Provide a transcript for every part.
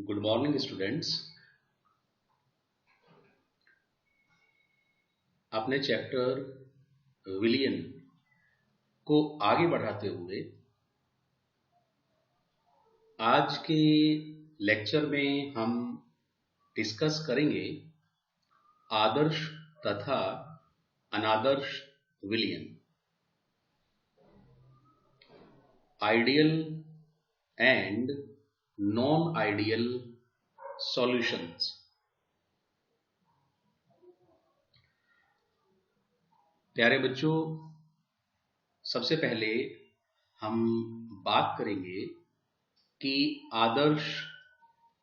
Good morning students. अपने chapter विलियन को आगे बढ़ाते हुए आज के लेक्चर में हम डिस्कस करेंगे आदर्श तथा अनादर्श विलियन, ideal and non ideal solutions. प्यारे बच्चों, सबसे पहले हम बात करेंगे कि आदर्श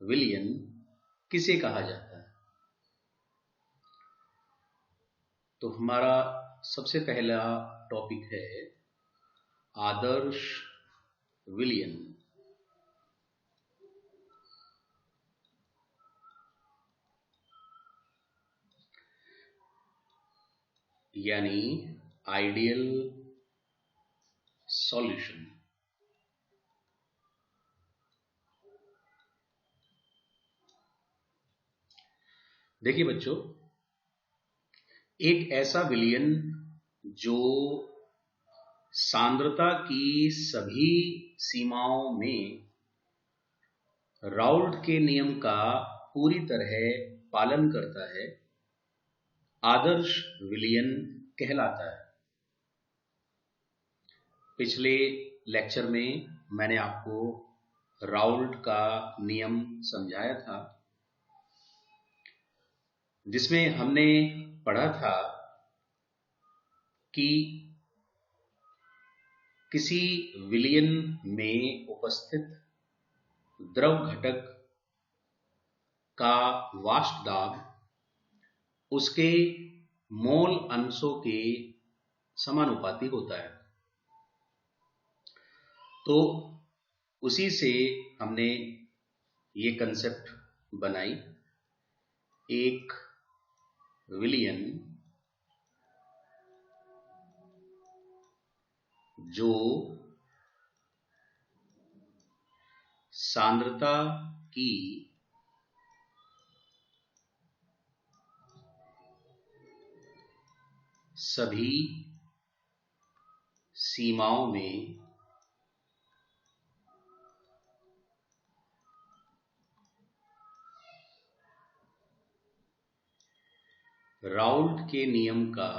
विलियन किसे कहा जाता है। तो हमारा सबसे पहला टॉपिक है आदर्श विलियन। यानी आइडियल सॉल्यूशन। देखिए बच्चों, एक ऐसा विलियन जो सांद्रता की सभी सीमाओं में राउल्ट के नियम का पूरी तरह पालन करता है, आदर्श विलियन कहलाता है। पिछले लेक्चर में मैंने आपको राउल्ट का नियम समझाया था, जिसमें हमने पढ़ा था कि किसी विलियन में उपस्थित द्रव घटक का वाष्प दाब उसके मोल अंशों के समानुपाती होता है। तो उसी से हमने ये कंसेप्ट बनाई, एक विलियन जो सांद्रता की सभी सीमाओं में राउल्ट के नियम का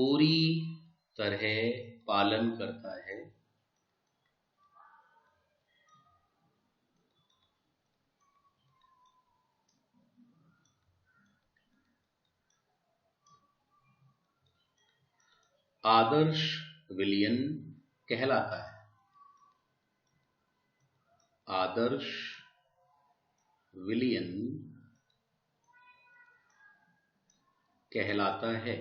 पूरी तरह पालन करता है, आदर्श विलियन कहलाता है। आदर्श विलियन कहलाता है।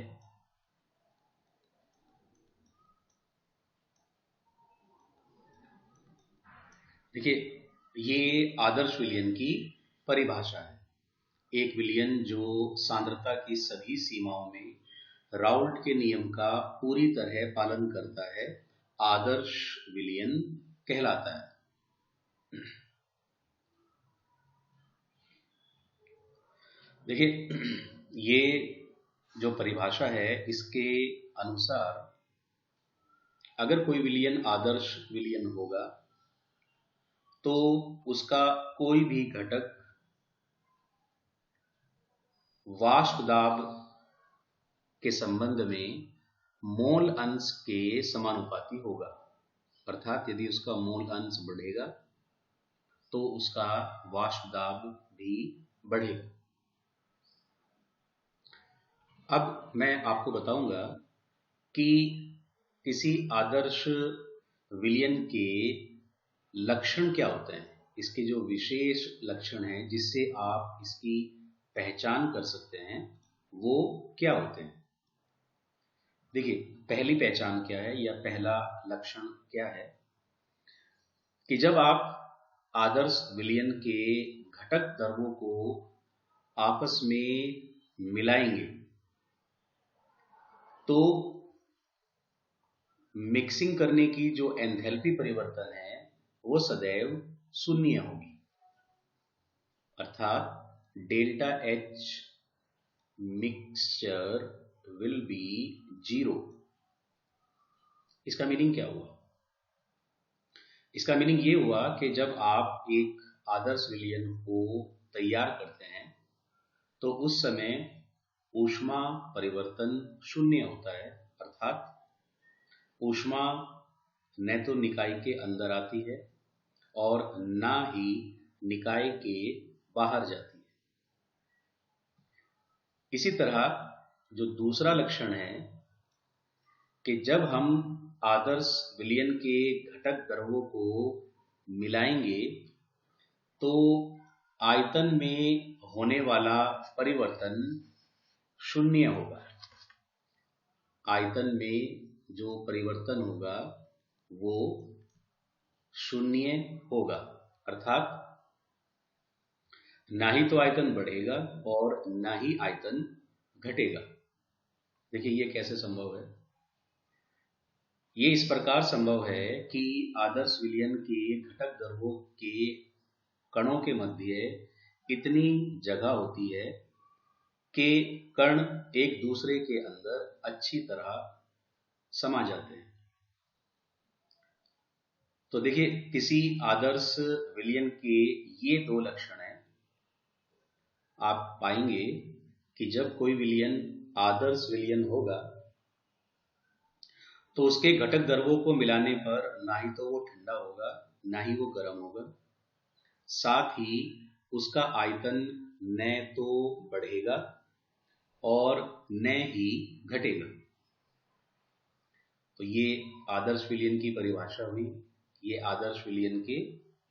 देखिए, ये आदर्श विलियन की परिभाषा है। एक विलियन जो सांद्रता की सभी सीमाओं में राउल्ट के नियम का पूरी तरह पालन करता है, आदर्श विलियन कहलाता है। देखिए, ये जो परिभाषा है, इसके अनुसार अगर कोई विलियन आदर्श विलियन होगा तो उसका कोई भी घटक वाष्प दाब के संबंध में मोल अंश के समानुपाती होगा। अर्थात यदि उसका मोल अंश बढ़ेगा तो उसका वाष्प दाब भी बढ़ेगा। अब मैं आपको बताऊंगा कि किसी आदर्श विलियन के लक्षण क्या होते हैं, इसके जो विशेष लक्षण हैं जिससे आप इसकी पहचान कर सकते हैं, वो क्या होते हैं। देखिए, पहली पहचान क्या है या पहला लक्षण क्या है कि जब आप आदर्श विलियन के घटक द्रव्यों को आपस में मिलाएंगे तो मिक्सिंग करने की जो एंथैल्पी परिवर्तन है वो सदैव शून्य होगी, अर्थात delta H mixture will be 0। इसका मीनिंग क्या हुआ? इसका मीनिंग ये हुआ कि जब आप एक आदर्श विलयन को तैयार करते हैं तो उस समय ऊष्मा परिवर्तन शून्य होता है, अर्थात ऊष्मा न तो निकाय के अंदर आती है और ना ही निकाय के बाहर जाती है। इसी तरह जो दूसरा लक्षण है कि जब हम आदर्श विलयन के घटक द्रव्यों को मिलाएंगे तो आयतन में होने वाला परिवर्तन शून्य होगा। आयतन में जो परिवर्तन होगा वो शून्य होगा, अर्थात ना ही तो आयतन बढ़ेगा और ना ही आयतन घटेगा। देखिए ये कैसे संभव है? ये इस प्रकार संभव है कि आदर्श विलयन के घटक द्रव्यों के कणों के मध्य इतनी जगह होती है कि कण एक दूसरे के अंदर अच्छी तरह समा जाते हैं। तो देखिए किसी आदर्श विलयन के ये दो लक्षण हैं। आप पाएंगे कि जब कोई विलयन आदर्श विलयन होगा तो उसके घटक द्रव्यों को मिलाने पर ना ही तो वो ठंडा होगा ना ही वो गर्म होगा, साथ ही उसका आयतन न तो बढ़ेगा और न ही घटेगा। तो ये आदर्श विलयन की परिभाषा हुई, ये आदर्श विलयन के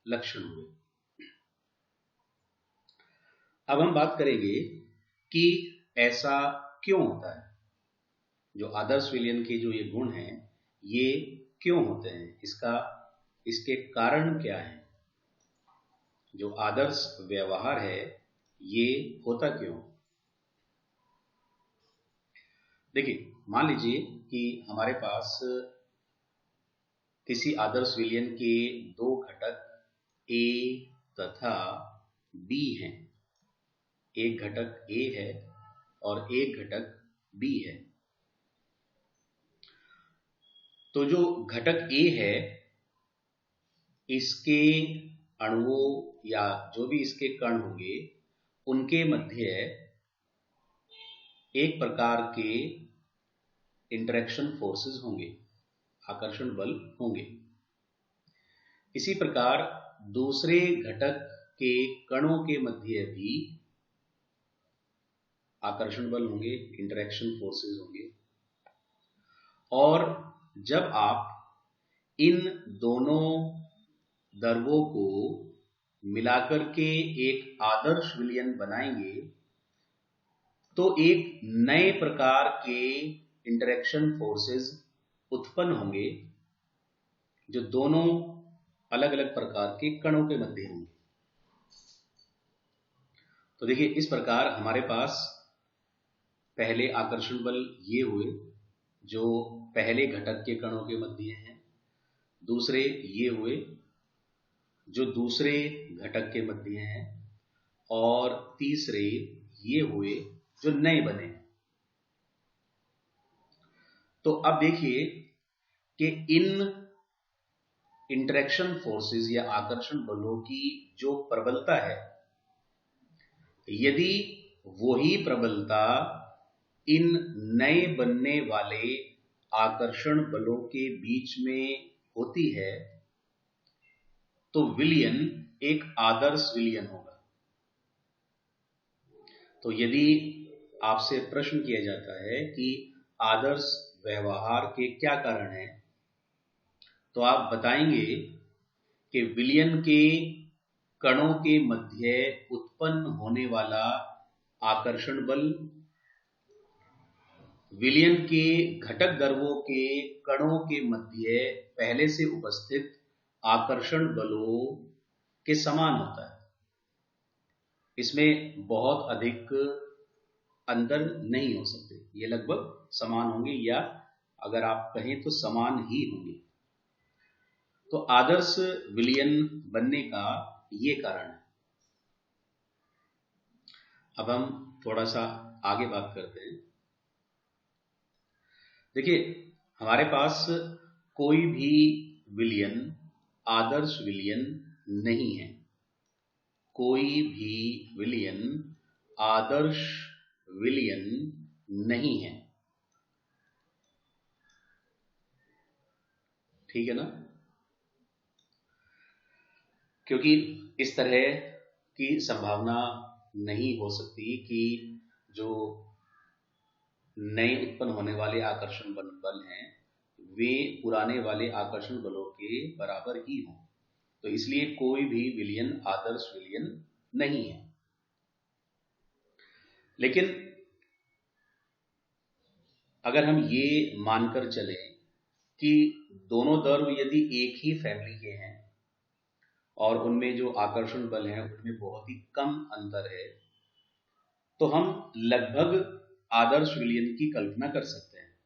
लक्षण हुए। अब हम बात करेंगे कि ऐसा क्यों होता है। जो आदर्श विलयन के जो ये गुण हैं ये क्यों होते हैं, इसके कारण क्या है, जो आदर्श व्यवहार है ये होता क्यों। देखिए मान लीजिए कि हमारे पास किसी आदर्श विलयन के दो घटक A तथा B हैं। एक घटक A है और एक घटक B है। तो जो घटक A है इसके अणुओं या जो भी इसके कण होंगे उनके मध्य एक प्रकार के इंटरेक्शन फोर्सेस होंगे, आकर्षण बल होंगे। इसी प्रकार दूसरे घटक के कणों के मध्य भी आकर्षण बल होंगे, इंटरेक्शन फोर्सेस होंगे। और जब आप इन दोनों द्रव्यों को मिलाकर के एक आदर्श विलयन बनाएंगे तो एक नए प्रकार के इंटरेक्शन फोर्सेस उत्पन्न होंगे जो दोनों अलग अलग प्रकार के कणों के मध्य होंगे। तो देखिए इस प्रकार हमारे पास पहले आकर्षण बल ये हुए जो पहले घटक के कणों के मध्य हैं, दूसरे ये हुए जो दूसरे घटक के मध्य हैं, और तीसरे ये हुए जो नए बने। तो अब देखिए कि इन इंटरेक्शन फोर्सेस या आकर्षण बलों की जो प्रबलता है, यदि वही प्रबलता इन नए बनने वाले आकर्षण बलों के बीच में होती है तो विलयन एक आदर्श विलयन होगा। तो यदि आपसे प्रश्न किया जाता है कि आदर्श व्यवहार के क्या कारण हैं, तो आप बताएंगे कि विलयन के कणों के मध्य उत्पन्न होने वाला आकर्षण बल, विलयन के घटक द्रव्यों के कणों के मध्य पहले से उपस्थित आकर्षण बलों के समान होता है। इसमें बहुत अधिक अंतर नहीं हो सकते, ये लगभग समान होंगे, या अगर आप कहें तो समान ही होंगे। तो आदर्श विलयन बनने का ये कारण है। अब हम थोड़ा सा आगे बात करते हैं। देखिए, हमारे पास कोई भी विलयन आदर्श विलयन नहीं है। कोई भी विलयन आदर्श विलयन नहीं है, ठीक है ना? क्योंकि इस तरह की संभावना नहीं हो सकती कि जो नए उत्पन्न होने वाले आकर्षण बल हैं वे पुराने वाले आकर्षण बलों के बराबर ही हों। तो इसलिए कोई भी विलयन आदर्श विलयन नहीं है। लेकिन अगर हम ये मानकर चलें कि दोनों द्रव यदि एक ही फैमिली के हैं और उनमें जो आकर्षण बल है उनमें बहुत ही कम अंतर है, तो हम लगभग आदर्श विलयन की कल्पना कर सकते हैं।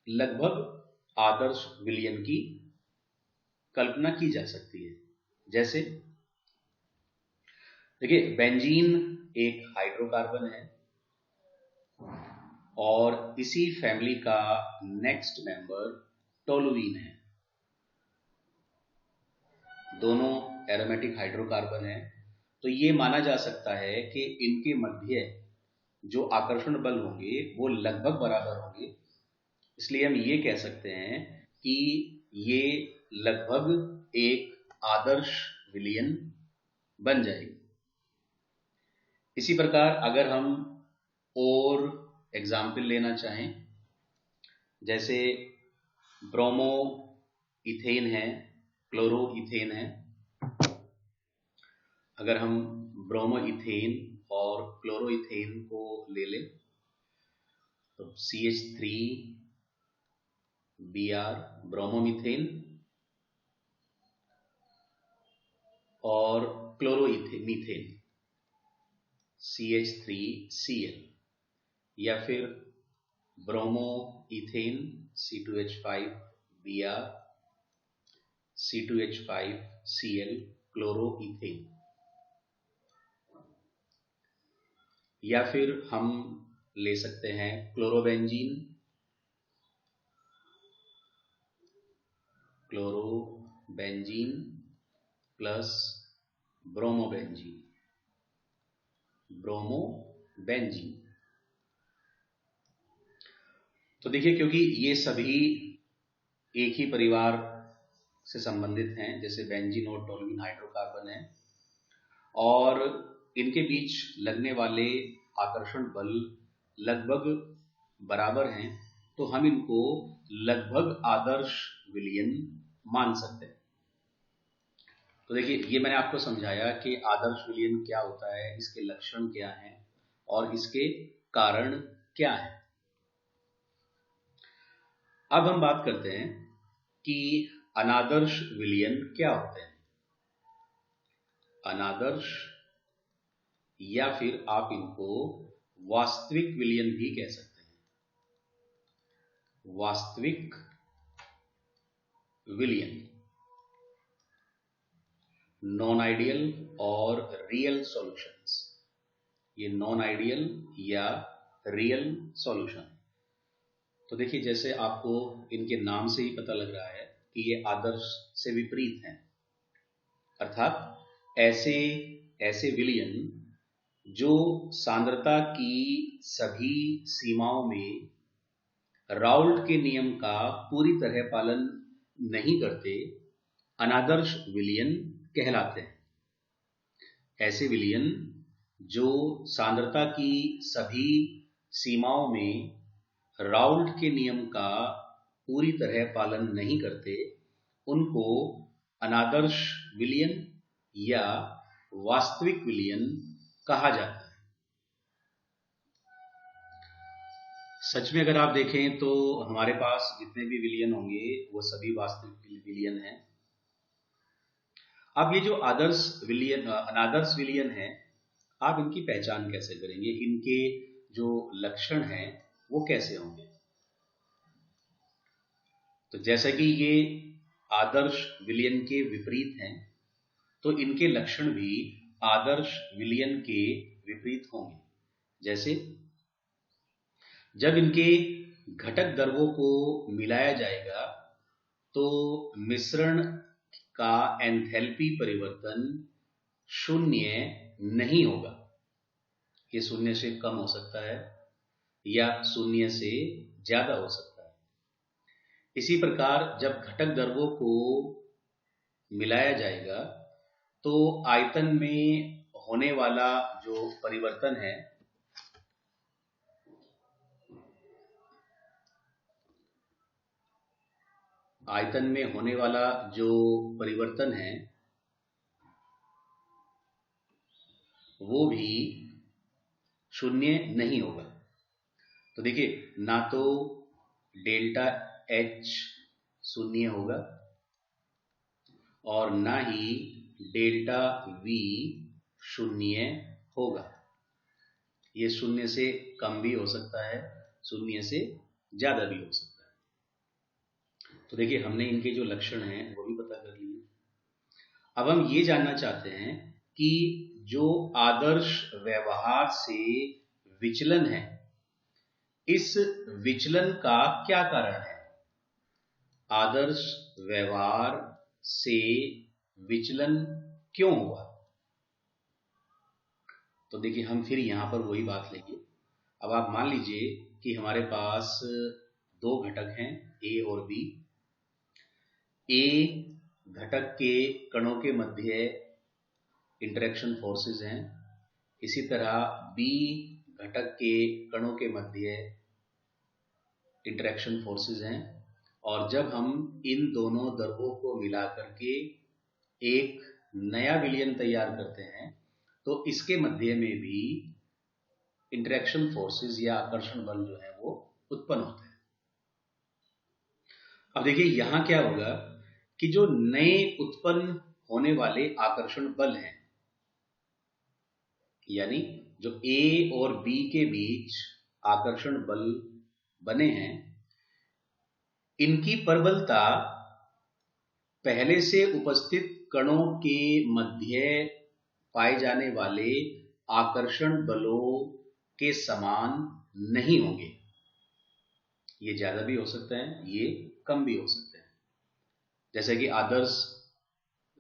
लगभग आदर्श विलयन की कल्पना की जा सकती है। जैसे देखिए, बेंजीन एक हाइड्रोकार्बन है और इसी फैमिली का नेक्स्ट मेंबर टोलुईन है। दोनों एरोमेटिक हाइड्रोकार्बन है, तो ये माना जा सकता है कि इनके मध्य जो आकर्षण बल होंगे वो लगभग बराबर होंगे। इसलिए हम ये कह सकते हैं कि ये लगभग एक आदर्श विलयन बन जाएगी। इसी प्रकार अगर हम और एग्जाम्पल लेना चाहें, जैसे ब्रोमो इथेन है, क्लोरो इथेन है। अगर हम ब्रोमो इथेन और क्लोरो इथेन को ले लें तो CH3Br ब्रोमोमीथेन और क्लोरोमीथेन CH3Cl, या फिर bromo ethane C2H5Br C2H5Cl chloroethane, या फिर हम ले सकते हैं क्लोरोबेंजीन प्लस ब्रोमोबेंजीन। तो देखिए, क्योंकि ये सभी एक ही परिवार से संबंधित हैं, जैसे बेंजीन और टोलुईन हाइड्रोकार्बन है, और इनके बीच लगने वाले आकर्षण बल लगभग बराबर हैं, तो हम इनको लगभग आदर्श विलयन मान सकते हैं। तो देखिए, ये मैंने आपको समझाया कि आदर्श विलयन क्या होता है, इसके लक्षण क्या हैं और इसके कारण क्या हैं। अब हम बात करते हैं कि अनादर्श विलयन क्या होते हैं। अनादर्श, या फिर आप इनको वास्तविक विलयन भी कह सकते हैं। वास्तविक विलयन, नॉन आइडियल और रियल सॉल्यूशंस। ये नॉन आइडियल या रियल सॉल्यूशन। तो देखिए, जैसे आपको इनके नाम से ही पता लग रहा है कि ये आदर्श से विपरीत हैं, अर्थात ऐसे विलयन जो सांद्रता की सभी सीमाओं में राउल्ट के नियम का पूरी तरह पालन नहीं करते, अनादर्श विलयन कहलाते हैं। ऐसे विलयन जो सांद्रता की सभी सीमाओं में राउल्ट के नियम का पूरी तरह पालन नहीं करते, उनको अनादर्श विलयन या वास्तविक विलयन कहा जाता है। सच में अगर आप देखें तो हमारे पास जितने भी विलयन होंगे वो सभी वास्तविक विलयन हैं। अब ये जो अनादर्श विलयन है, आप इनकी पहचान कैसे करेंगे? इनके जो लक्षण हैं वो कैसे होंगे। तो जैसा कि ये आदर्श विलयन के विपरीत हैं, तो इनके लक्षण भी आदर्श विलयन के विपरीत होंगे। जैसे जब इनके घटक द्रव्यों को मिलाया जाएगा तो मिश्रण का एंथैल्पी परिवर्तन शून्य नहीं होगा। ये शून्य से कम हो सकता है या शून्य से ज्यादा हो सकता है। इसी प्रकार जब घटक द्रव्यों को मिलाया जाएगा तो आयतन में होने वाला जो परिवर्तन है वो भी शून्य नहीं होगा। तो देखिए, ना तो डेल्टा H शून्य होगा और ना ही डेल्टा V शून्य होगा। ये शून्य से कम भी हो सकता है, शून्य से ज्यादा भी हो सकता है। तो देखिए, हमने इनके जो लक्षण हैं वो भी पता कर लिए। अब हम ये जानना चाहते हैं कि जो आदर्श व्यवहार से विचलन है, इस विचलन का क्या कारण है। आदर्श व्यवहार से विचलन क्यों हुआ। तो देखिए, हम फिर यहां पर वही बात लेंगे। अब आप मान लीजिए कि हमारे पास दो घटक हैं, ए और बी। ए घटक के कणों के मध्य इंटरेक्शन फोर्सेस हैं, इसी तरह बी घटक के कणों के मध्य इंटरेक्शन फोर्सेस हैं। और जब हम इन दोनों द्रव्यों को मिला करके एक नया विलयन तैयार करते हैं तो इसके मध्य में भी इंटरेक्शन फोर्सेस या आकर्षण बल जो है वो उत्पन्न होते हैं। अब देखिए, यहां क्या होगा कि जो नए उत्पन्न होने वाले आकर्षण बल हैं, यानी जो ए और बी के बीच आकर्षण बल बने हैं, इनकी प्रबलता पहले से उपस्थित कणों के मध्य पाए जाने वाले आकर्षण बलों के समान नहीं होंगे। ये ज्यादा भी हो सकते हैं, ये कम भी हो सकते हैं। जैसे कि आदर्श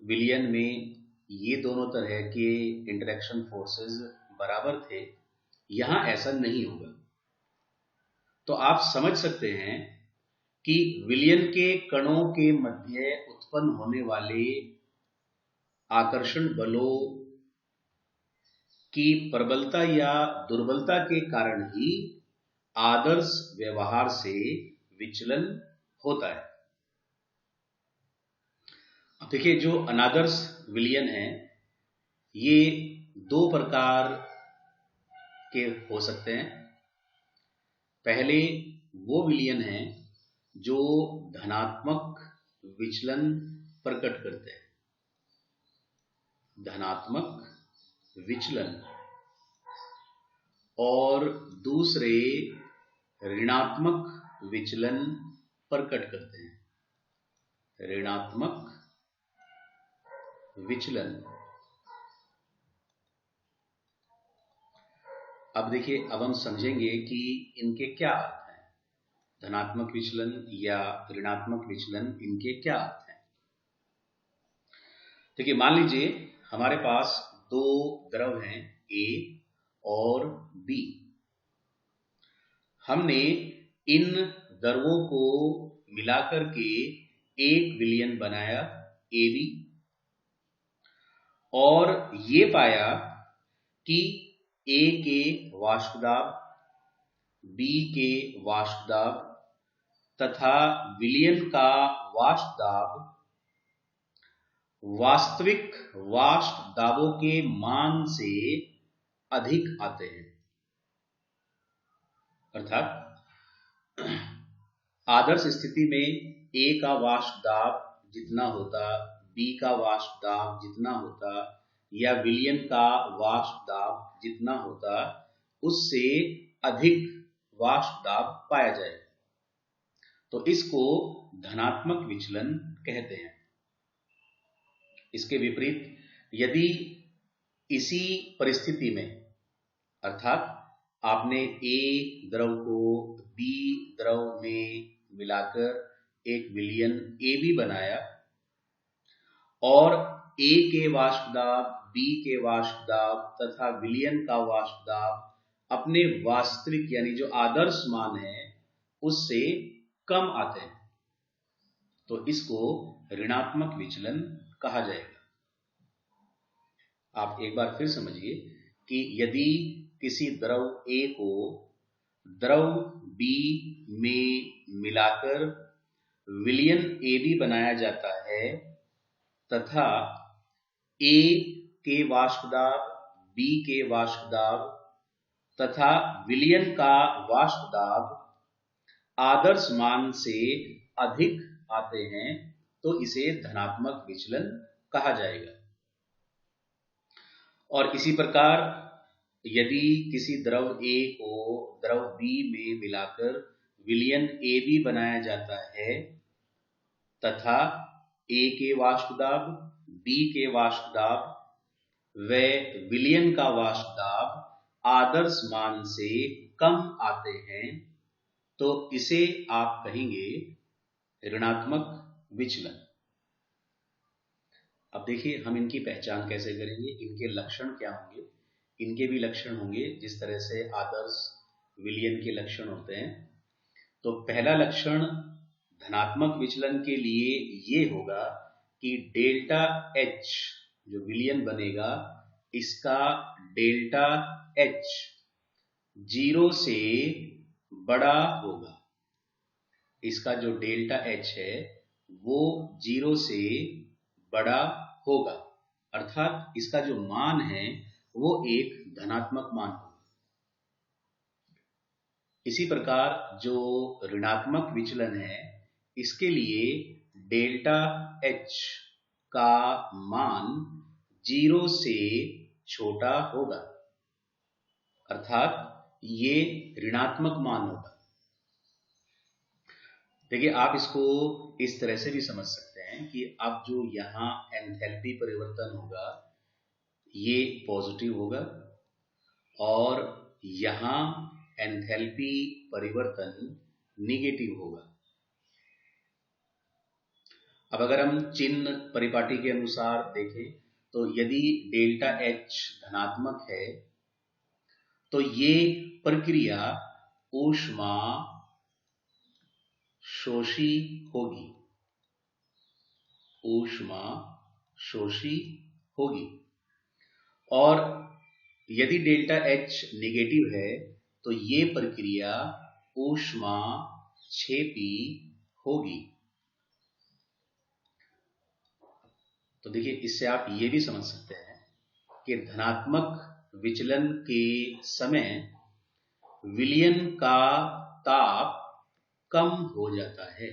विलयन में ये दोनों तरह के इंटरेक्शन फोर्सेस बराबर थे, यहां ऐसा नहीं होगा। तो आप समझ सकते हैं कि विलयन के कणों के मध्य उत्पन्न होने वाले आकर्षण बलों की प्रबलता या दुर्बलता के कारण ही आदर्श व्यवहार से विचलन होता है। अब देखिए, जो अनादर्श विलयन है ये दो प्रकार के हो सकते हैं। पहले वो विलयन है जो धनात्मक विचलन प्रकट करते हैं, धनात्मक विचलन, और दूसरे ऋणात्मक विचलन प्रकट करते हैं, ऋणात्मक विचलन। अब देखिए, अब हम समझेंगे कि इनके क्या अर्थ हैं। धनात्मक विचलन या ऋणात्मक विचलन, इनके क्या अर्थ हैं। देखिए, मान लीजिए हमारे पास दो द्रव हैं, ए और बी। हमने इन द्रवों को मिलाकर के एक विलयन बनाया, ए बी, और ये पाया कि ए के वाष्प दाब, बी के वाष्प दाब तथा विलयन का वाष्प दाब वास्तविक वाष्प दाबों के मान से अधिक आते हैं। अर्थात आदर्श स्थिति में ए का वाष्प दाब जितना होता, बी का वाष्प दाब जितना होता, या विलयन का वाष्प दाब जितना होता, उससे अधिक वाष्प दाब पाया जाएगा। तो इसको धनात्मक विचलन कहते हैं। इसके विपरीत यदि इसी परिस्थिति में, अर्थात आपने ए द्रव को बी द्रव में मिलाकर एक विलयन ए बी बनाया और ए के वाष्प दाब, बी के वाष्प दाब तथा विलयन का वाष्प दाब अपने वास्तविक यानी जो आदर्श मान है उससे कम आते हैं, तो इसको ऋणात्मक विचलन कहा जाएगा। आप एक बार फिर समझिए कि यदि किसी द्रव A को द्रव B में मिलाकर विलयन AB बनाया जाता है तथा A के वाष्प दाब, B के वाष्प दाब तथा विलयन का वाष्प दाब आदर्श मान से अधिक आते हैं, तो इसे धनात्मक विचलन कहा जाएगा। और इसी प्रकार यदि किसी द्रव A को द्रव B में मिलाकर विलयन AB बनाया जाता है तथा A के वाष्प दाब, B के वाष्प दाब व विलयन का वाष्प दाब आदर्श मान से कम आते हैं, तो इसे आप कहेंगे ऋणात्मक विचलन। अब देखिए हम इनकी पहचान कैसे करेंगे, इनके लक्षण क्या होंगे। इनके भी लक्षण होंगे जिस तरह से आदर्श विलयन के लक्षण होते हैं। तो पहला लक्षण धनात्मक विचलन के लिए ये होगा कि डेल्टा H जो विलयन बनेगा, इसका डेल्टा H 0 से बड़ा होगा। इसका जो डेल्टा H है वो 0 से बड़ा होगा, अर्थात इसका जो मान है वो एक धनात्मक मान होगा। इसी प्रकार जो ऋणात्मक विचलन है, इसके लिए डेल्टा H का मान 0 से छोटा होगा, अर्थात ये ऋणात्मक मान होगा। देखिए आप इसको इस तरह से भी समझ सकते हैं कि अब जो यहां एंथैल्पी परिवर्तन होगा ये पॉजिटिव होगा और यहां एंथैल्पी परिवर्तन निगेटिव होगा। अब अगर हम चिन्ह परिपाटी के अनुसार देखें तो यदि डेल्टा H धनात्मक है तो ये प्रक्रिया ऊष्मा शोषी होगी, ऊष्मा शोषी होगी। और यदि डेल्टा H नेगेटिव है तो ये प्रक्रिया ऊष्मा क्षेपी होगी। तो देखिए इससे आप ये भी समझ सकते हैं कि धनात्मक विचलन के समय विलयन का ताप कम हो जाता है,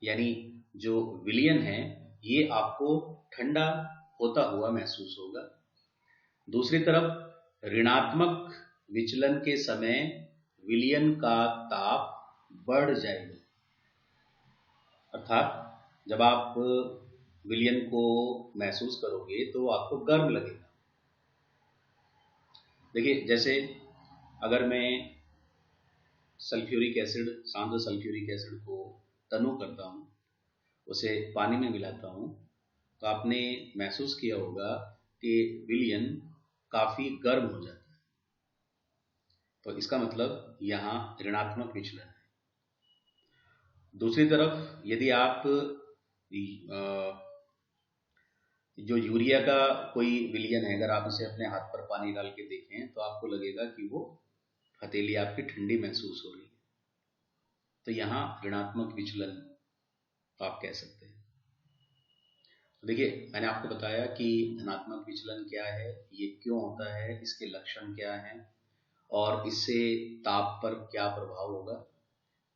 यानी जो विलयन है ये आपको ठंडा होता हुआ महसूस होगा। दूसरी तरफ ऋणात्मक विचलन के समय विलयन का ताप बढ़ जाएगा, अर्थात जब आप विलयन को महसूस करोगे तो आपको गर्म लगेगा। देखिए जैसे अगर मैं सल्फ्यूरिक एसिड, सांद्र सल्फ्यूरिक एसिड को तनु करता हूं, उसे पानी में मिलाता हूं, तो आपने महसूस किया होगा कि विलयन काफी गर्म हो जाता है। तो इसका मतलब यहां ऋणात्मक विचलन है। दूसरी तरफ यदि आप जो यूरिया का कोई विलयन है, अगर आप इसे अपने हाथ पर पानी डाल के देखें तो आपको लगेगा कि वो हथेली आपकी ठंडी महसूस हो रही है। तो यहां ऋणात्मक विचलन आप कह सकते हैं। तो देखिए मैंने आपको बताया कि धनात्मक विचलन क्या है, ये क्यों होता है, इसके लक्षण क्या हैं और इससे ताप पर क्या प्रभाव होगा।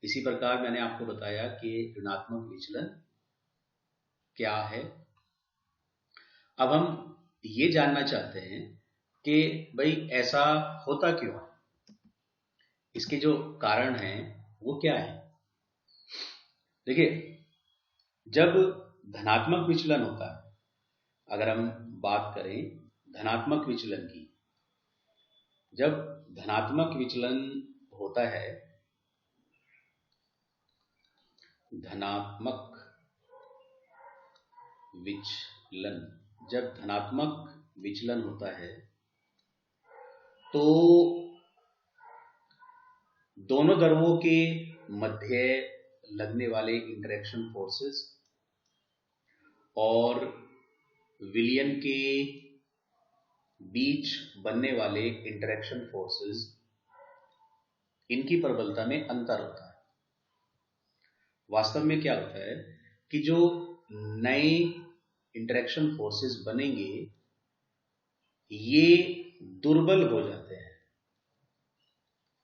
इसी प्रकार मैंने आपको बताया कि ऋणात्मक विचलन क्या है। अब हम ये जानना चाहते हैं कि भाई ऐसा होता क्यों है। इसके जो कारण हैं वो क्या है? देखिए, जब धनात्मक विचलन होता है, अगर हम बात करें धनात्मक विचलन की, जब धनात्मक विचलन होता है, धनात्मक विचलन, जब धनात्मक विचलन होता है तो दोनों द्रव्यों के मध्य लगने वाले इंटरेक्शन फोर्सेस और विलयन के बीच बनने वाले इंटरेक्शन फोर्सेस, इनकी प्रबलता में अंतर होता है। वास्तव में क्या होता है कि जो नए इंटरेक्शन फोर्सेस बनेंगे ये दुर्बल हो जाते हैं।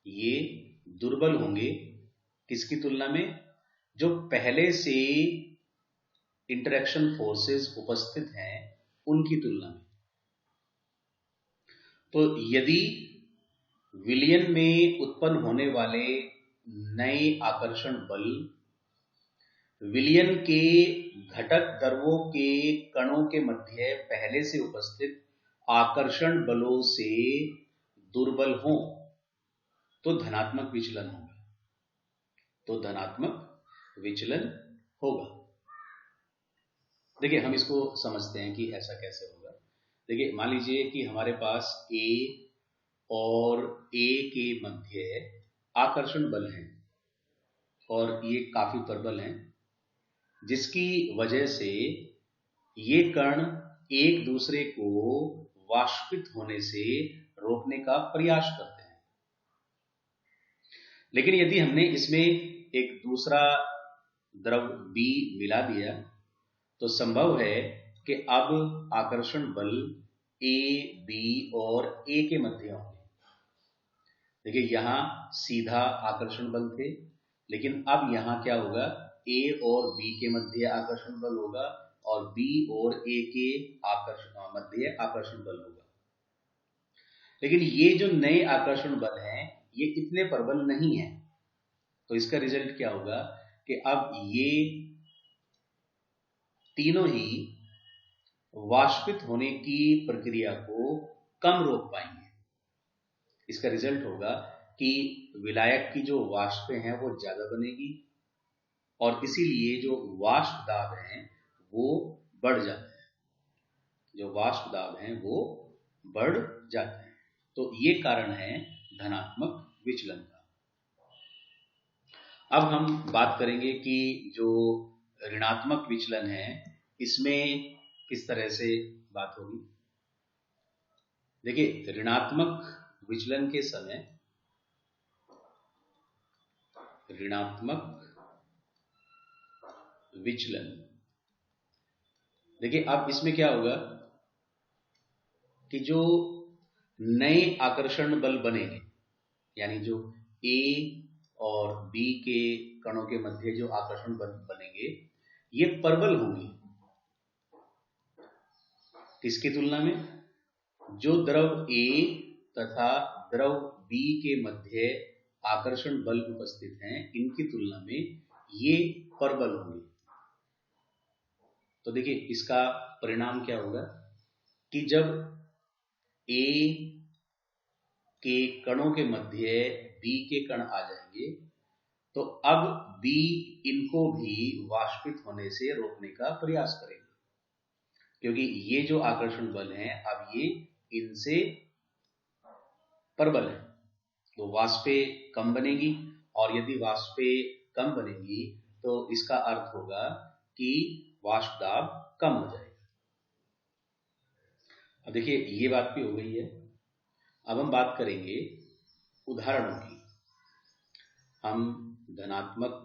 ये दुर्बल होंगे किसकी तुलना में? जो पहले से इंटरेक्शन फोर्सेस उपस्थित हैं उनकी तुलना में। तो यदि विलयन में उत्पन्न होने वाले नए आकर्षण बल विलयन के घटक द्रव्यों के कणों के मध्य पहले से उपस्थित आकर्षण बलों से दुर्बल हों तो धनात्मक विचलन होगा। तो धनात्मक विचलन होगा। देखिए, हम इसको समझते हैं कि ऐसा कैसे होगा। देखिए, मान लीजिए कि हमारे पास A और A के मध्य आकर्षण बल हैं और ये काफी प्रबल हैं, जिसकी वजह से ये कण एक दूसरे को वाष्पित होने से रोकने का प्रयास करते हैं। लेकिन यदि हमने इसमें एक दूसरा द्रव B मिला दिया तो संभव है कि अब आकर्षण बल A, B और A के मध्य होंगे। देखिए, यहां सीधा आकर्षण बल थे, लेकिन अब यहां क्या होगा? A और B के मध्य आकर्षण बल होगा और B और A के मध्य आकर्षण बल होगा। लेकिन ये जो नए आकर्षण बल हैं ये इतने प्रबल नहीं है। तो इसका रिजल्ट क्या होगा कि अब ये तीनों ही वाष्पित होने की प्रक्रिया को कम रोक पाएंगे। इसका रिजल्ट होगा कि विलायक की जो वाष्पें हैं वो ज्यादा बनेगी और इसीलिए जो वाष्प दाब हैं वो बढ़ जाते हैं। जो वाष्प दाब हैं वो बढ़ जाते हैं। तो ये कारण है धनात्मक विचलन का। अब हम बात करेंगे कि जो ऋणात्मक विचलन है इसमें किस तरह से बात होगी। देखिए, ऋणात्मक विचलन के समय, ऋणात्मक विचलन, देखिए अब इसमें क्या होगा कि जो नए आकर्षण बल बनेंगे, यानी जो A और B के कणों के मध्य जो आकर्षण बल बनेंगे ये प्रबल होंगे। किसकी तुलना में? जो द्रव A तथा द्रव B के मध्य आकर्षण बल उपस्थित हैं इनकी तुलना में ये प्रबल होंगे। तो देखिए, इसका परिणाम क्या होगा कि जब A के कणों के मध्य B के कण आ जाएंगे तो अब B इनको भी वाष्पित होने से रोकने का प्रयास करेगा, क्योंकि ये जो आकर्षण बल हैं अब ये इनसे प्रबल है। तो वाष्पें कम बनेगी और यदि वाष्पें कम बनेगी तो इसका अर्थ होगा कि वाष्प दाब कम हो जाएगा। अब देखिए, ये बात भी हो गई है। अब हम बात करेंगे उदाहरणों की। हम धनात्मक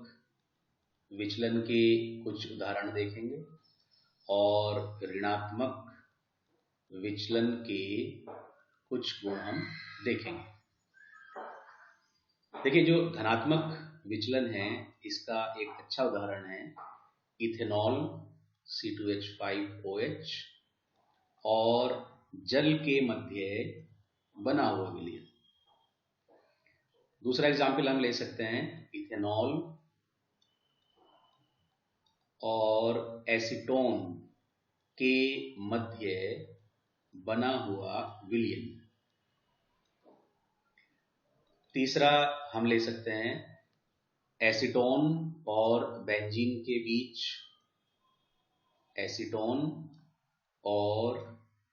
विचलन के कुछ उदाहरण देखेंगे और ऋणात्मक विचलन के कुछ गुण हम देखेंगे। देखिए, जो धनात्मक विचलन है इसका एक अच्छा उदाहरण है इथेनॉल C2H5OH और जल के मध्य बना हुआ विलयन। दूसरा एग्जाम्पल हम ले सकते हैं इथेनॉल और एसीटोन के मध्य बना हुआ विलयन। तीसरा हम ले सकते हैं एसीटोन और बेंजीन के बीच, एसीटोन और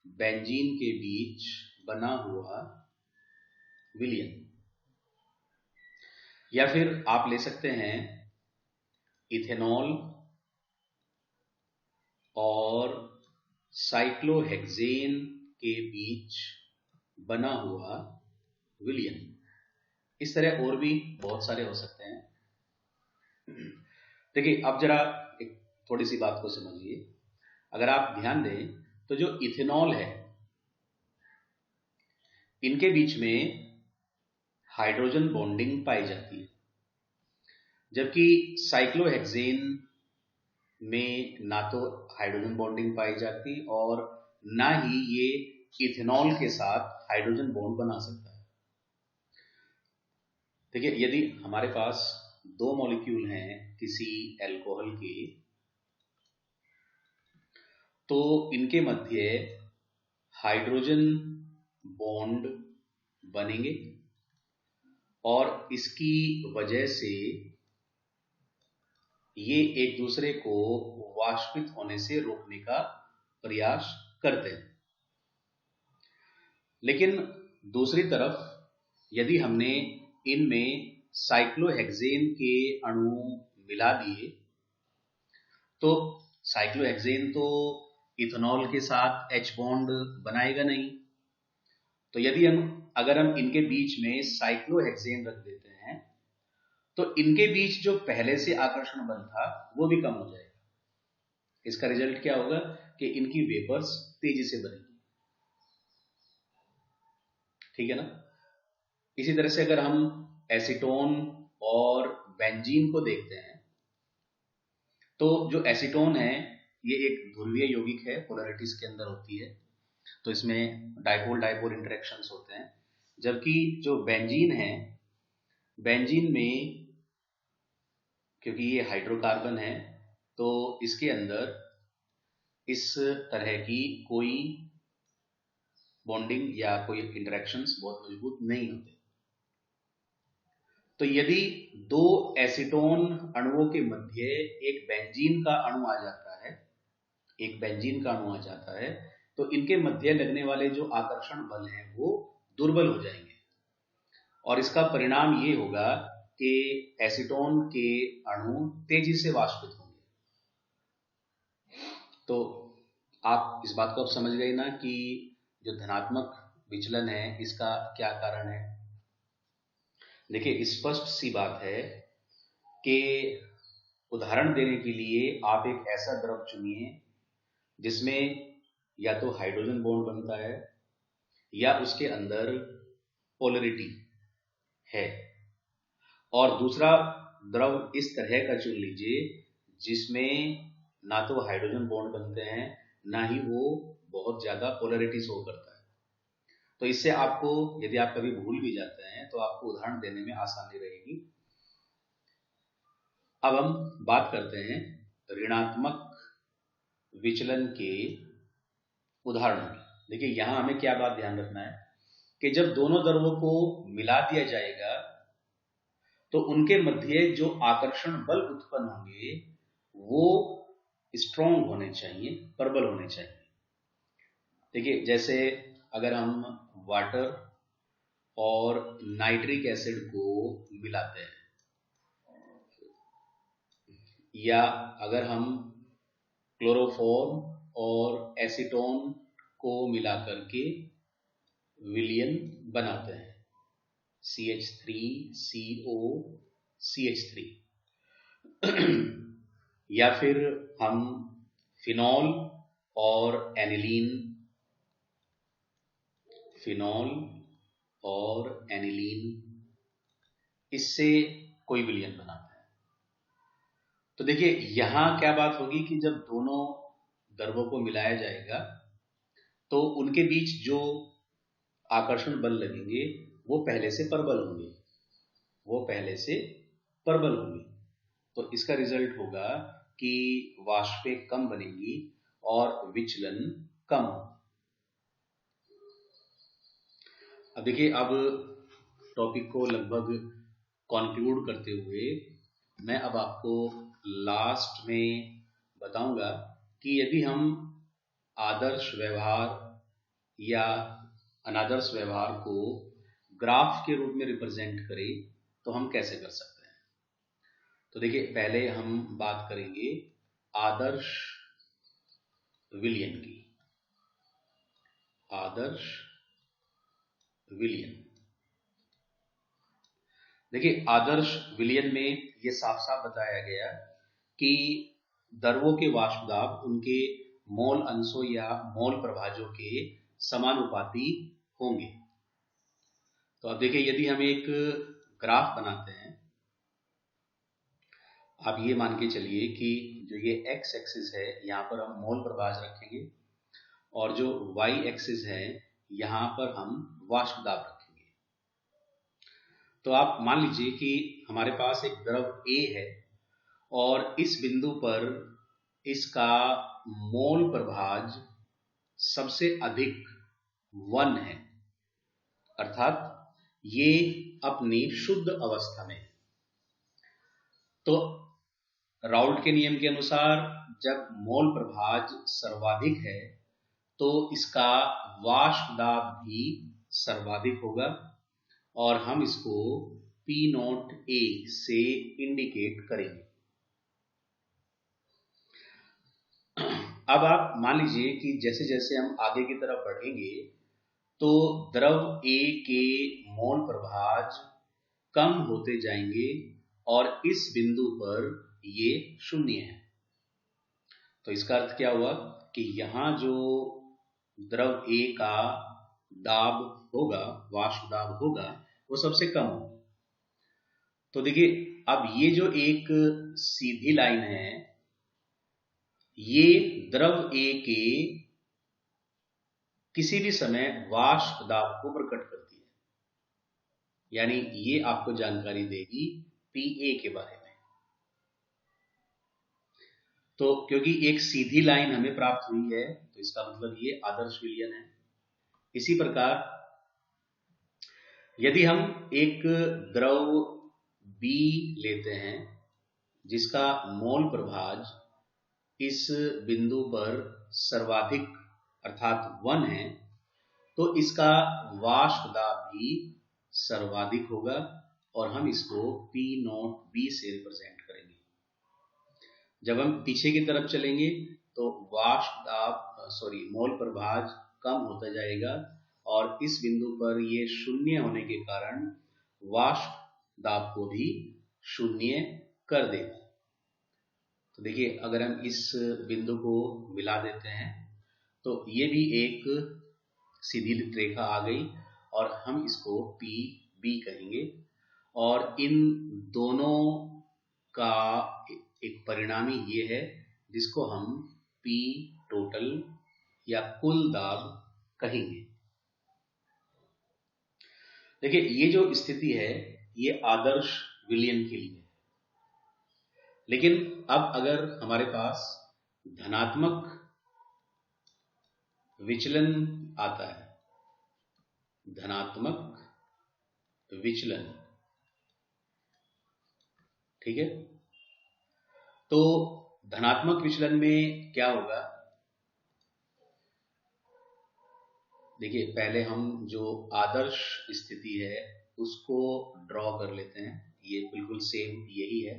बेंजीन के बीच बना हुआ विलयन। या फिर आप ले सकते हैं इथेनॉल और साइक्लोहेक्सेन के बीच बना हुआ विलयन। इस तरह और भी बहुत सारे हो सकते हैं। देखिए, अब जरा एक थोड़ी सी बात को समझिए। अगर आप ध्यान दें तो जो इथेनॉल है, इनके बीच में हाइड्रोजन बॉन्डिंग पाई जाती है, जबकि साइक्लोहेक्सेन में ना तो हाइड्रोजन बॉन्डिंग पाई जाती और ना ही ये इथेनॉल के साथ हाइड्रोजन बॉन्ड बना सकता है। देखिए, यदि हमारे पास दो मॉलिक्यूल हैं किसी अल्कोहल के, तो इनके मध्य हाइड्रोजन बॉन्ड बनेंगे और इसकी वजह से ये एक दूसरे को वाष्पित होने से रोकने का प्रयास करते हैं। लेकिन दूसरी तरफ यदि हमने इनमें साइक्लोहेक्सेन के अणु मिला दिए, तो साइक्लोहेक्सेन तो इथेनॉल के साथ H बॉन्ड बनाएगा नहीं। तो यदि अगर हम इनके बीच में साइक्लोहेक्सेन रख देते हैं, तो इनके बीच जो पहले से आकर्षण बल था वो भी कम हो जाएगा। इसका रिजल्ट क्या होगा कि इनकी वेपर्स तेजी से बनेगी। ठीक है ना? इसी तरह से अगर हम एसीटोन और बेंजीन को देखते हैं, तो जो एसीटोन है ये एक ध्रुवीय यौगिक है, पोलैरिटीज के अंदर होती है, तो इसमें डाइपोल डाइपोल इंटरेक्शंस होते हैं। जबकि जो बेंजीन है, बेंजीन में क्योंकि ये हाइड्रोकार्बन है, तो इसके अंदर इस तरह की कोई बॉन्डिंग या कोई इंटरेक्शंस बहुत मजबूत नहीं होते। तो यदि दो एसीटोन अणुओं के मध्य एक बेंजीन का अणु आ जाता है, एक बेंजीन का अणु आ जाता है, तो इनके मध्य लगने वाले जो आकर्षण बल हैं वो दुर्बल हो जाएंगे और इसका परिणाम ये होगा कि एसीटोन के अणु तेजी से वाष्पित होंगे। तो आप इस बात को अब समझ गए ना कि जो धनात्मक विचलन है इसका क्या कारण है। देखिए, स्पष्ट सी बात है कि उदाहरण देने के लिए आप एक ऐसा द्रव चुनिए जिसमें या तो हाइड्रोजन बॉन्ड बनता है या उसके अंदर पोलरिटी है, और दूसरा द्रव इस तरह का चुन लीजिए जिसमें ना तो हाइड्रोजन बॉन्ड बनते हैं ना ही वो बहुत ज्यादा पोलरिटी शो करता है। तो इससे आपको, यदि आप कभी भूल भी जाते हैं तो आपको उदाहरण देने में आसानी रहेगी। अब हम बात करते हैं ऋणात्मक विचलन के उदाहरणों की। देखिए, यहां हमें क्या बात ध्यान रखना है कि जब दोनों द्रवों को मिला दिया जाएगा तो उनके मध्य जो आकर्षण बल उत्पन्न होंगे वो स्ट्रॉन्ग होने चाहिए, प्रबल होने चाहिए। देखिए, जैसे अगर हम वाटर और नाइट्रिक एसिड को मिलाते हैं, या अगर हम क्लोरोफॉर्म और एसीटोन को मिला करके विलयन बनाते हैं, CH3COCH3, या फिर हम फिनॉल और एनिलीन, इससे कोई विलयन बनाते हैं। तो देखिए, यहां क्या बात होगी कि जब दोनों द्रवों को मिलाया जाएगा तो उनके बीच जो आकर्षण बल लगेंगे वो पहले से प्रबल होंगे। वो पहले से प्रबल होंगी। तो इसका रिजल्ट होगा कि वाष्पें कम बनेंगी और विचलन कम हो। अब देखिए, अब टॉपिक को लगभग कंक्लूड करते हुए मैं अब आपको लास्ट में बताऊंगा कि यदि हम आदर्श व्यवहार या अनादर्श व्यवहार को ग्राफ के रूप में रिप्रेजेंट करें तो हम कैसे कर सकते हैं। तो देखिए, पहले हम बात करेंगे आदर्श विलयन की। आदर्श विलयन, देखिए आदर्श विलयन में यह साफ साफ बताया गया कि द्रवों के वाष्प दाब उनके मोल अंशों या मोल प्रभाजों के समानुपाती होंगे। तो अब देखिए, यदि हम एक ग्राफ बनाते हैं, आप ये मान के चलिए कि जो ये एक्स एक्सिस है यहां पर हम मोल प्रभाज रखेंगे और जो वाई एक्सिस है यहां पर हम वाष्प दाब रखेंगे। तो आप मान लीजिए कि हमारे पास एक द्रव A है और इस बिंदु पर इसका मोल प्रभाज सबसे अधिक 1 है, अर्थात ये अपनी शुद्ध अवस्था में। तो राउल्ट के नियम के अनुसार जब मोल प्रभाज सर्वाधिक है तो इसका वाष्प दाब भी सर्वाधिक होगा और हम इसको P0A से इंडिकेट करेंगे। अब आप मान लीजिए कि जैसे जैसे हम आगे की तरफ बढ़ेंगे तो द्रव A के मोल प्रभाज कम होते जाएंगे और इस बिंदु पर ये 0 है। तो इसका अर्थ क्या हुआ कि यहां जो द्रव A का दाब होगा, वाष्प दाब होगा, वो सबसे कम होगा। तो देखिए, अब ये जो एक सीधी लाइन है ये द्रव A के किसी भी समय वाष्प दाब को प्रकट करती है, यानी ये आपको जानकारी देगी PA के बारे में। तो क्योंकि एक सीधी लाइन हमें प्राप्त हुई है तो इसका मतलब ये आदर्श विलयन है। इसी प्रकार यदि हम एक द्रव B लेते हैं जिसका मोल प्रभाज इस बिंदु पर सर्वाधिक अर्थात 1 है, तो इसका वाष्प दाब भी सर्वाधिक होगा और हम इसको P0B से रिप्रेजेंट करेंगे। जब हम पीछे की तरफ चलेंगे तो वाष्प दाब मोल प्रभाज कम होता जाएगा और इस बिंदु पर ये 0 होने के कारण वाष्प दाब को भी 0 कर देगा। तो देखिए, अगर हम इस बिंदु को मिला देते हैं तो ये भी एक सीधी रेखा आ गई और हम इसको PB कहेंगे और इन दोनों का एक परिणामी ये है जिसको हम P टोटल या कुल दाब कहेंगे। देखिए, ये जो स्थिति है ये आदर्श विलयन के लिए है, लेकिन अब अगर हमारे पास धनात्मक विचलन आता है, धनात्मक विचलन, ठीक है, तो धनात्मक विचलन में क्या होगा। देखिए, पहले हम जो आदर्श स्थिति है उसको ड्रॉ कर लेते हैं। ये बिल्कुल सेम यही है।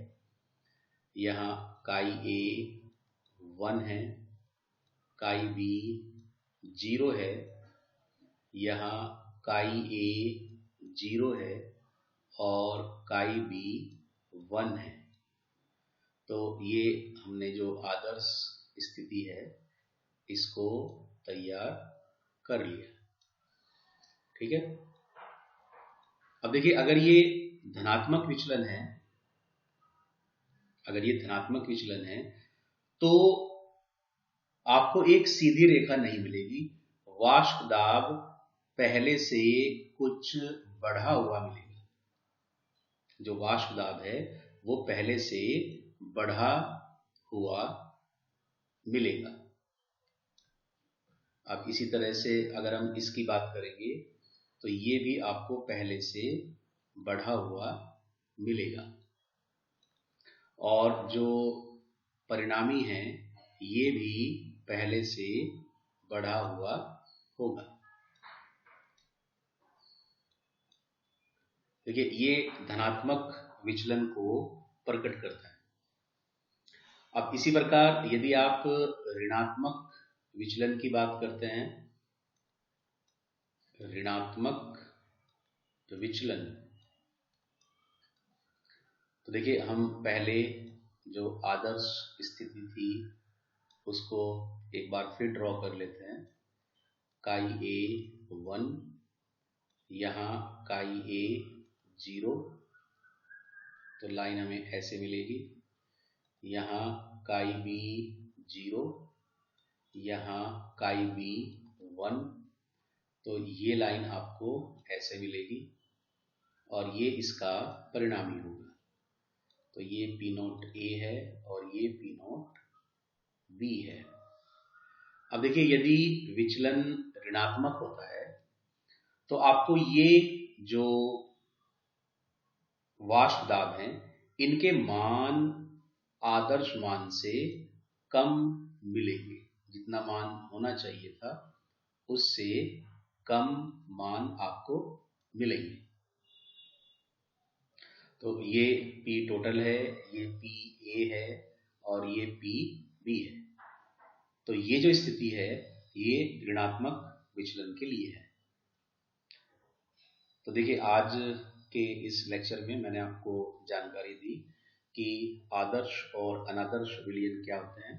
यहाँ काई A 1 है, काई B 0 है, यहाँ काई A 0 है और काई B 1 है। तो ये हमने जो आदर्श स्थिति है इसको तैयार कर लिया, ठीक है। अब देखिए, अगर ये धनात्मक विचलन है, अगर ये धनात्मक विचलन है तो आपको एक सीधी रेखा नहीं मिलेगी, वाष्प दाब पहले से कुछ बढ़ा हुआ मिलेगा। जो वाष्प दाब है वो पहले से बढ़ा हुआ मिलेगा। अब इसी तरह से अगर हम इसकी बात करेंगे तो ये भी आपको पहले से बढ़ा हुआ मिलेगा, और जो परिणामी है ये भी पहले से बढ़ा हुआ होगा। देखिए, ये धनात्मक विचलन को प्रकट करता है। अब इसी प्रकार यदि आप ऋणात्मक विचलन की बात करते हैं, ऋणात्मक विचलन, तो देखिए हम पहले जो आदर्श स्थिति थी उसको एक बार फिर ड्रॉ कर लेते हैं। काई ए 1, यहाँ काई ए 0, तो लाइन हमें ऐसे मिलेगी। यहाँ काई बी 0, यहाँ काई बी 1, तो ये लाइन आपको ऐसे मिलेगी, और ये इसका परिणामी होगा। तो ये पी नोट ए है और ये पी नोट बी है। अब देखिए, यदि विचलन ऋणात्मक होता है तो आपको ये जो वाष्प दाब हैं इनके मान आदर्श मान से कम मिलेंगे। जितना मान होना चाहिए था उससे कम मान आपको मिलेंगे। तो ये P टोटल है, ये P A है और ये P B है। तो ये जो स्थिति है ये ऋणात्मक विचलन के लिए है। तो देखिए, आज के इस लेक्चर में मैंने आपको जानकारी दी कि आदर्श और अनादर्श विलयन क्या होते हैं।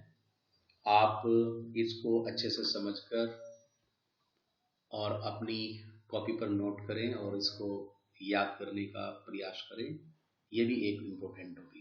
आप इसको अच्छे से समझकर और अपनी कॉपी पर नोट करें और इसको याद करने का प्रयास करें। ये भी एक इम्पोर्टेंट टॉपिक है।